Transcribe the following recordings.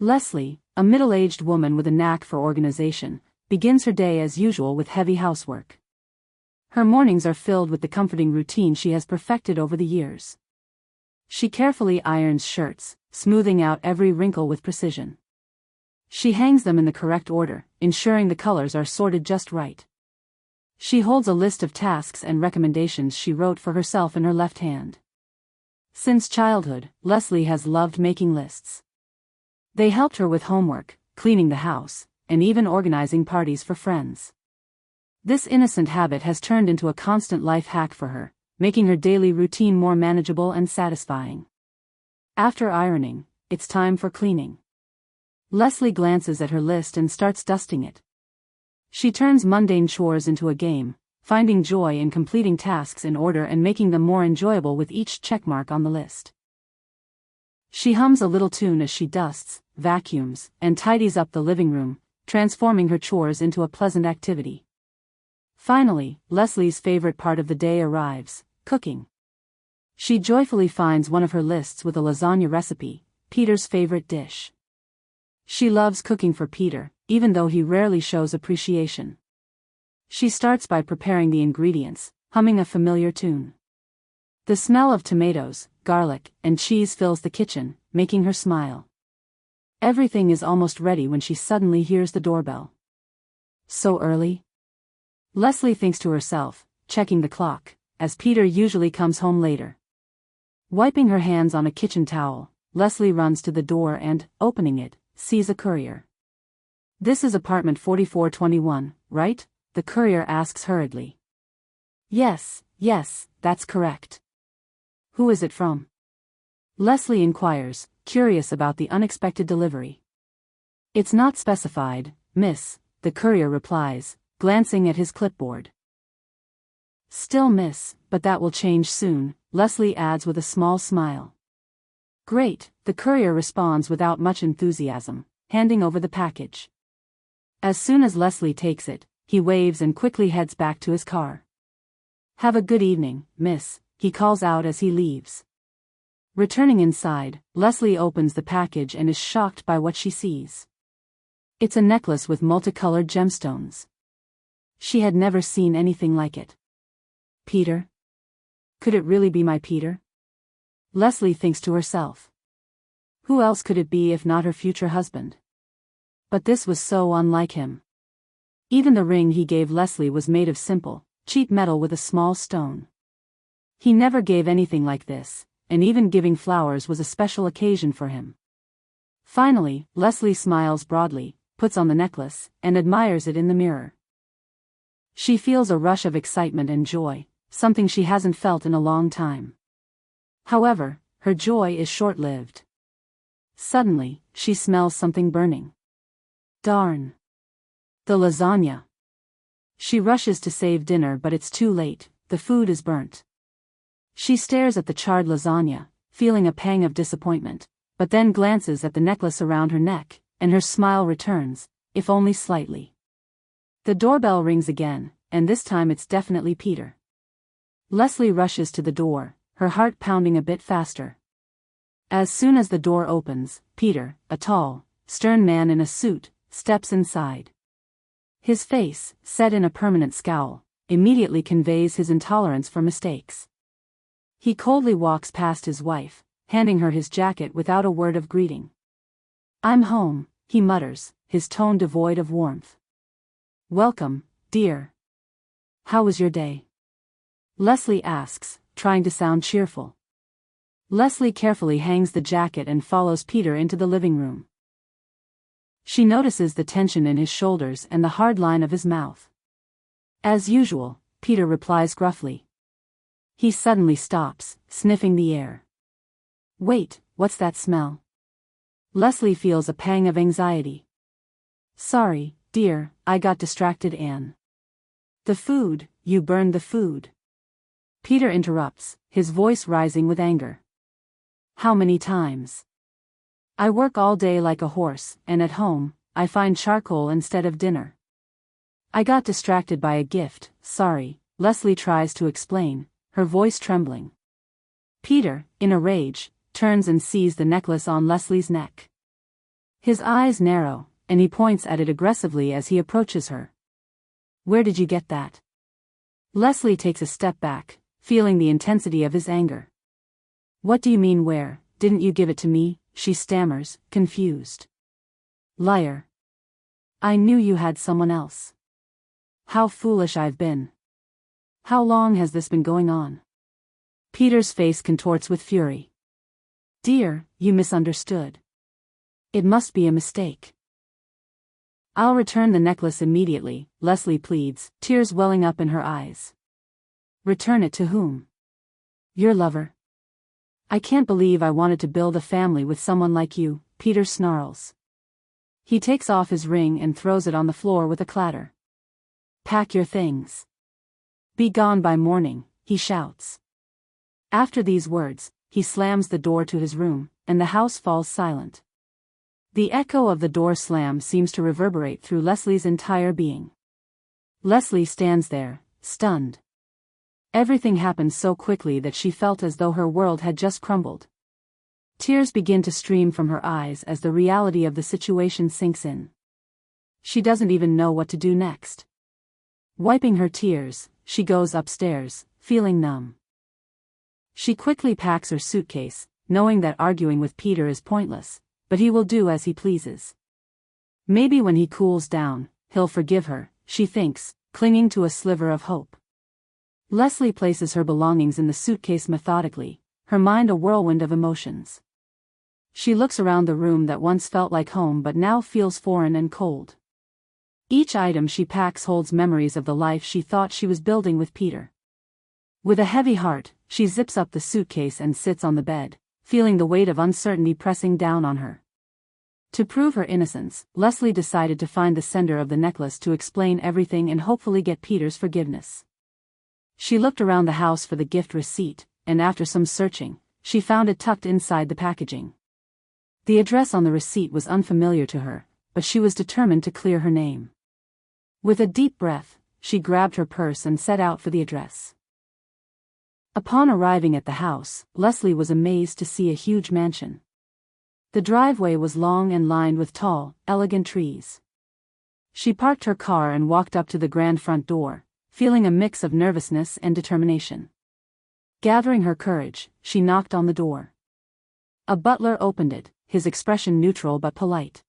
Leslie, a middle-aged woman with a knack for organization, begins her day as usual with heavy housework. Her mornings are filled with the comforting routine she has perfected over the years. She carefully irons shirts, smoothing out every wrinkle with precision. She hangs them in the correct order, ensuring the colors are sorted just right. She holds a list of tasks and recommendations she wrote for herself in her left hand. Since childhood, Leslie has loved making lists. They helped her with homework, cleaning the house, and even organizing parties for friends. This innocent habit has turned into a constant life hack for her, making her daily routine more manageable and satisfying. After ironing, it's time for cleaning. Leslie glances at her list and starts dusting it. She turns mundane chores into a game, finding joy in completing tasks in order and making them more enjoyable with each checkmark on the list. She hums a little tune as she dusts, vacuums, and tidies up the living room, transforming her chores into a pleasant activity. Finally, Leslie's favorite part of the day arrives: cooking. She joyfully finds one of her lists with a lasagna recipe, Peter's favorite dish. She loves cooking for Peter, even though he rarely shows appreciation. She starts by preparing the ingredients, humming a familiar tune. The smell of tomatoes, garlic, and cheese fills the kitchen, making her smile. Everything is almost ready when she suddenly hears the doorbell. So early? Leslie thinks to herself, checking the clock, as Peter usually comes home later. Wiping her hands on a kitchen towel, Leslie runs to the door and, opening it, sees a courier. "This is apartment 4421, right?" the courier asks hurriedly. Yes, that's correct." "Who is it from?" Leslie inquires, curious about the unexpected delivery. "It's not specified, miss," the courier replies, glancing at his clipboard. "Still miss, but that will change soon," Leslie adds with a small smile. "Great," the courier responds without much enthusiasm, handing over the package. As soon as Leslie takes it, he waves and quickly heads back to his car. "Have a good evening, miss," he calls out as he leaves. Returning inside, Leslie opens the package and is shocked by what she sees. It's a necklace with multicolored gemstones. She had never seen anything like it. Peter? Could it really be my Peter? Leslie thinks to herself. Who else could it be if not her future husband? But this was so unlike him. Even the ring he gave Leslie was made of simple, cheap metal with a small stone. He never gave anything like this, and even giving flowers was a special occasion for him. Finally, Leslie smiles broadly, puts on the necklace, and admires it in the mirror. She feels a rush of excitement and joy, something she hasn't felt in a long time. However, her joy is short-lived. Suddenly, she smells something burning. Darn! The lasagna. She rushes to save dinner, but it's too late, the food is burnt. She stares at the charred lasagna, feeling a pang of disappointment, but then glances at the necklace around her neck, and her smile returns, if only slightly. The doorbell rings again, and this time it's definitely Peter. Leslie rushes to the door, her heart pounding a bit faster. As soon as the door opens, Peter, a tall, stern man in a suit, steps inside. His face, set in a permanent scowl, immediately conveys his intolerance for mistakes. He coldly walks past his wife, handing her his jacket without a word of greeting. "I'm home," he mutters, his tone devoid of warmth. "Welcome, dear. How was your day?" Leslie asks, trying to sound cheerful. Leslie carefully hangs the jacket and follows Peter into the living room. She notices the tension in his shoulders and the hard line of his mouth. As usual, Peter replies gruffly. He suddenly stops, sniffing the air. Wait, what's that smell? Leslie feels a pang of anxiety. Sorry, dear, I got distracted, Anne. The food, you burned the food. Peter interrupts, his voice rising with anger. How many times? I work all day like a horse, and at home, I find charcoal instead of dinner. I got distracted by a gift, sorry, Leslie tries to explain, her voice trembling. Peter, in a rage, turns and sees the necklace on Leslie's neck. His eyes narrow, and he points at it aggressively as he approaches her. Where did you get that? Leslie takes a step back, feeling the intensity of his anger. What do you mean where? Didn't you give it to me? She stammers, confused. Liar. I knew you had someone else. How foolish I've been. How long has this been going on? Peter's face contorts with fury. Dear, you misunderstood. It must be a mistake. I'll return the necklace immediately, Leslie pleads, tears welling up in her eyes. Return it to whom? Your lover. I can't believe I wanted to build a family with someone like you, Peter snarls. He takes off his ring and throws it on the floor with a clatter. Pack your things. Be gone by morning, he shouts. After these words, he slams the door to his room, and the house falls silent. The echo of the door slam seems to reverberate through Leslie's entire being. Leslie stands there, stunned. Everything happened so quickly that she felt as though her world had just crumbled. Tears begin to stream from her eyes as the reality of the situation sinks in. She doesn't even know what to do next. Wiping her tears, she goes upstairs, feeling numb. She quickly packs her suitcase, knowing that arguing with Peter is pointless, but he will do as he pleases. Maybe when he cools down, he'll forgive her, she thinks, clinging to a sliver of hope. Leslie places her belongings in the suitcase methodically, her mind a whirlwind of emotions. She looks around the room that once felt like home but now feels foreign and cold. Each item she packs holds memories of the life she thought she was building with Peter. With a heavy heart, she zips up the suitcase and sits on the bed, feeling the weight of uncertainty pressing down on her. To prove her innocence, Leslie decided to find the sender of the necklace to explain everything and hopefully get Peter's forgiveness. She looked around the house for the gift receipt, and after some searching, she found it tucked inside the packaging. The address on the receipt was unfamiliar to her, but she was determined to clear her name. With a deep breath, she grabbed her purse and set out for the address. Upon arriving at the house, Leslie was amazed to see a huge mansion. The driveway was long and lined with tall, elegant trees. She parked her car and walked up to the grand front door, feeling a mix of nervousness and determination. Gathering her courage, she knocked on the door. A butler opened it, his expression neutral but polite.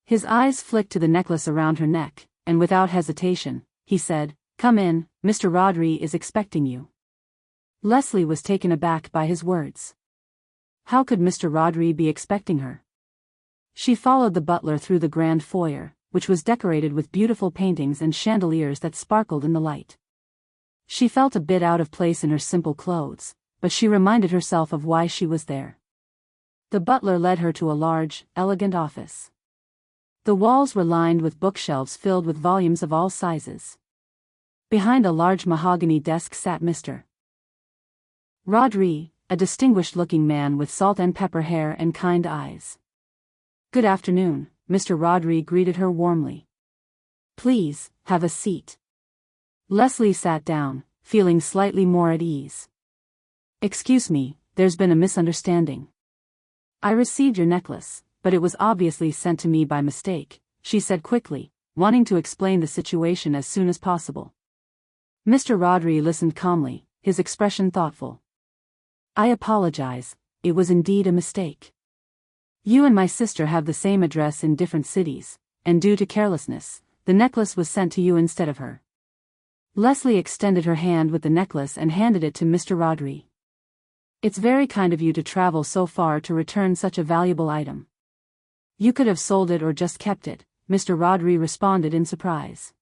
His eyes flicked to the necklace around her neck, and without hesitation, he said, "Come in, Mr. Rodri is expecting you." Leslie was taken aback by his words. How could Mr. Rodri be expecting her? She followed the butler through the grand foyer, which was decorated with beautiful paintings and chandeliers that sparkled in the light. She felt a bit out of place in her simple clothes, but she reminded herself of why she was there. The butler led her to a large, elegant office. The walls were lined with bookshelves filled with volumes of all sizes. Behind a large mahogany desk sat Mr. Rodri, a distinguished-looking man with salt and pepper hair and kind eyes. "Good afternoon," Mr. Rodri greeted her warmly. "Please, have a seat." Leslie sat down, feeling slightly more at ease. "Excuse me, there's been a misunderstanding. I received your necklace, but it was obviously sent to me by mistake," she said quickly, wanting to explain the situation as soon as possible. Mr. Rodri listened calmly, his expression thoughtful. "I apologize, it was indeed a mistake. You and my sister have the same address in different cities, and due to carelessness, the necklace was sent to you instead of her." Leslie extended her hand with the necklace and handed it to Mr. Rodri. "It's very kind of you to travel so far to return such a valuable item. You could have sold it or just kept it," Mr. Rodri responded in surprise.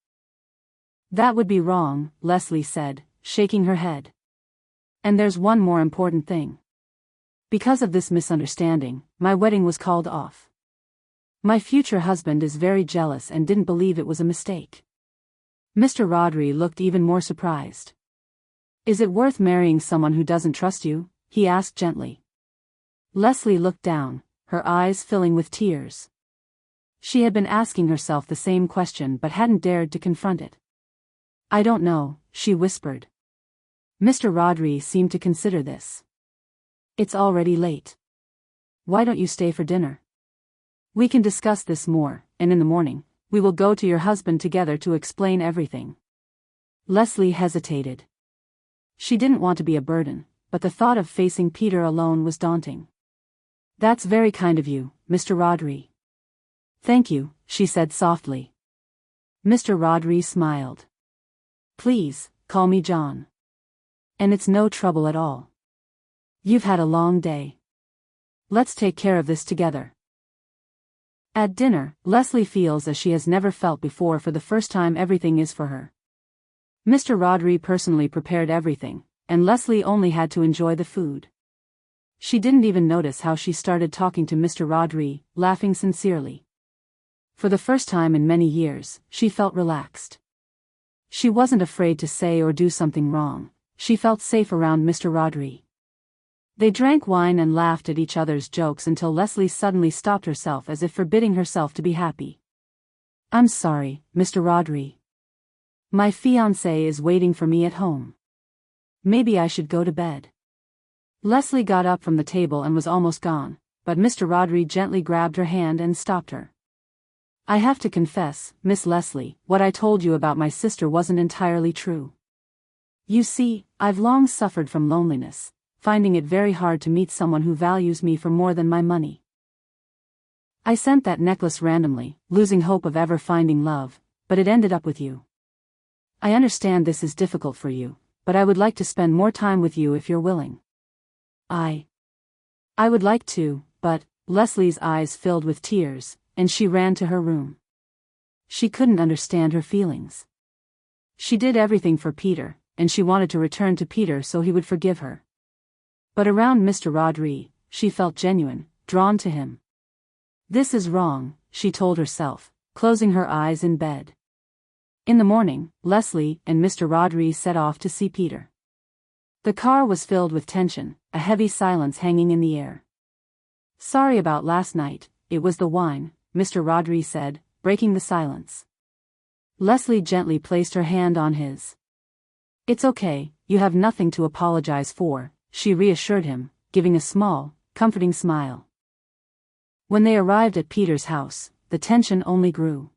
"That would be wrong," Leslie said, shaking her head. "And there's one more important thing. Because of this misunderstanding, my wedding was called off. My future husband is very jealous and didn't believe it was a mistake." Mr. Rodri looked even more surprised. "Is it worth marrying someone who doesn't trust you?" he asked gently. Leslie looked down, her eyes filling with tears. She had been asking herself the same question but hadn't dared to confront it. "I don't know," she whispered. Mr. Rodri seemed to consider this. "It's already late. Why don't you stay for dinner?" We can discuss this more, and in the morning, we will go to your husband together to explain everything. Leslie hesitated. She didn't want to be a burden, but the thought of facing Peter alone was daunting. That's very kind of you, Mr. Rodri. Thank you, she said softly. Mr. Rodri smiled. Please, call me John. And it's no trouble at all. You've had a long day. Let's take care of this together. At dinner, Leslie feels as she has never felt before. For the first time, everything is for her. Mr. Rodri personally prepared everything, and Leslie only had to enjoy the food. She didn't even notice how she started talking to Mr. Rodri, laughing sincerely. For the first time in many years, she felt relaxed. She wasn't afraid to say or do something wrong. She felt safe around Mr. Rodri. They drank wine and laughed at each other's jokes until Leslie suddenly stopped herself, as if forbidding herself to be happy. I'm sorry, Mr. Rodri. My fiancé is waiting for me at home. Maybe I should go to bed. Leslie got up from the table and was almost gone, but Mr. Rodri gently grabbed her hand and stopped her. I have to confess, Miss Leslie, what I told you about my sister wasn't entirely true. You see, I've long suffered from loneliness, finding it very hard to meet someone who values me for more than my money. I sent that necklace randomly, losing hope of ever finding love, but it ended up with you. I understand this is difficult for you, but I would like to spend more time with you if you're willing. I would like to, but Leslie's eyes filled with tears, and she ran to her room. She couldn't understand her feelings. She did everything for Peter, and she wanted to return to Peter so he would forgive her. But around Mr. Rodri, she felt genuine, drawn to him. This is wrong, she told herself, closing her eyes in bed. In the morning, Leslie and Mr. Rodri set off to see Peter. The car was filled with tension, a heavy silence hanging in the air. Sorry about last night, it was the wine, Mr. Rodri said, breaking the silence. Leslie gently placed her hand on his. It's okay, you have nothing to apologize for, she reassured him, giving a small, comforting smile. When they arrived at Peter's house, the tension only grew.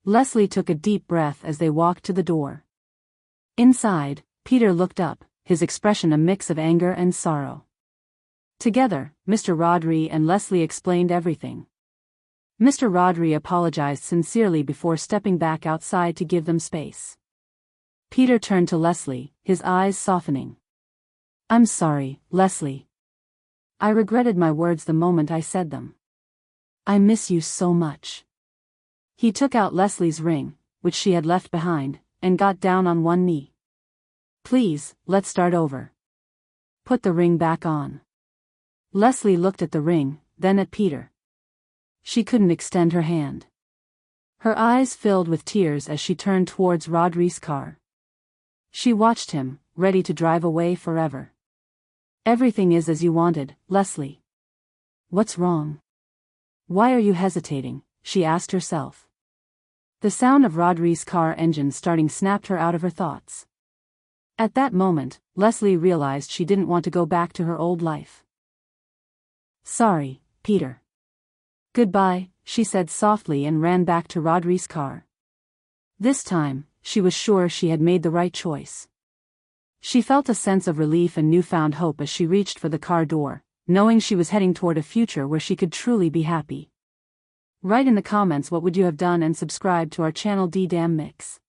Leslie took a deep breath as they walked to the door. Inside, Peter looked up, his expression a mix of anger and sorrow. Together, Mr. Rodri and Leslie explained everything. Mr. Rodri apologized sincerely before stepping back outside to give them space. Peter turned to Leslie, his eyes softening. I'm sorry, Leslie. I regretted my words the moment I said them. I miss you so much. He took out Leslie's ring, which she had left behind, and got down on one knee. Please, let's start over. Put the ring back on. Leslie looked at the ring, then at Peter. She couldn't extend her hand. Her eyes filled with tears as she turned towards Rodri's car. She watched him, ready to drive away forever. Everything is as you wanted, Leslie. What's wrong? Why are you hesitating? She asked herself. The sound of Rodri's car engine starting snapped her out of her thoughts. At that moment, Leslie realized she didn't want to go back to her old life. Sorry, Peter. Goodbye, she said softly and ran back to Rodri's car. This time, she was sure she had made the right choice. She felt a sense of relief and newfound hope as she reached for the car door, knowing she was heading toward a future where she could truly be happy. Write in the comments what would you have done and subscribe to our channel D-Dam Mix.